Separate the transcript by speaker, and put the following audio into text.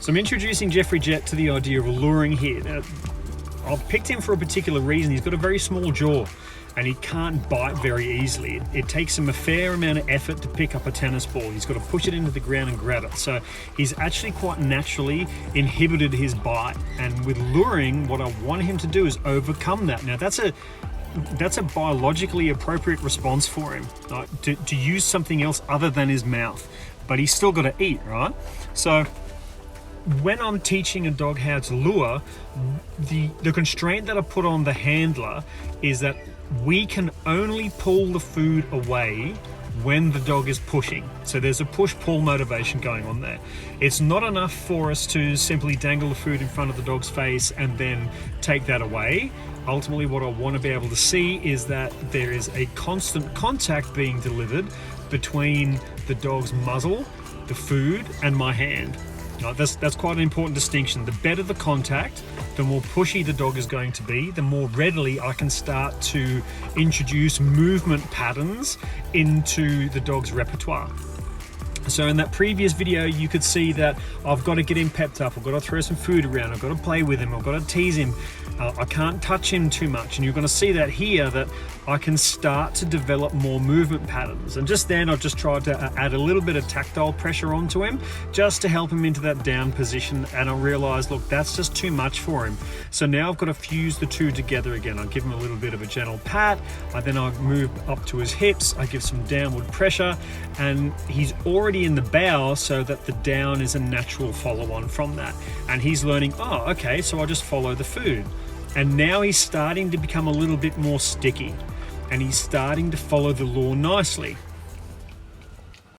Speaker 1: So I'm introducing Jeffrey Jett to the idea of alluring here. Now, I've picked him for a particular reason. He's got a very small jaw and he can't bite very easily. It takes him a fair amount of effort to pick up a tennis ball. He's got to push it into the ground and grab it. So he's actually quite naturally inhibited his bite. And with luring, what I want him to do is overcome that. Now that's a biologically appropriate response for him, right? To use something else other than his mouth, but he's still got to eat, right? So when I'm teaching a dog how to lure, the constraint that I put on the handler is that we can only pull the food away when the dog is pushing. So there's a push-pull motivation going on there. It's not enough for us to simply dangle the food in front of the dog's face and then take that away. Ultimately, what I want to be able to see is that there is a constant contact being delivered between the dog's muzzle, the food, and my hand. That's quite an important distinction. The better the contact, the more pushy the dog is going to be, the more readily I can start to introduce movement patterns into the dog's repertoire. So in that previous video, you could see that I've got to get him pepped up, I've got to throw some food around, I've got to play with him, I've got to tease him, I can't touch him too much. And you're going to see that here, that I can start to develop more movement patterns. And just then I've just tried to add a little bit of tactile pressure onto him just to help him into that down position. And I realized, look, that's just too much for him. So now I've got to fuse the two together again. I give him a little bit of a gentle pat, then I move up to his hips, I give some downward pressure, and he's already in the bow, so that the down is a natural follow-on from that. And he's learning, oh, okay, so I just follow the food. And now he's starting to become a little bit more sticky, and he's starting to follow the lure nicely.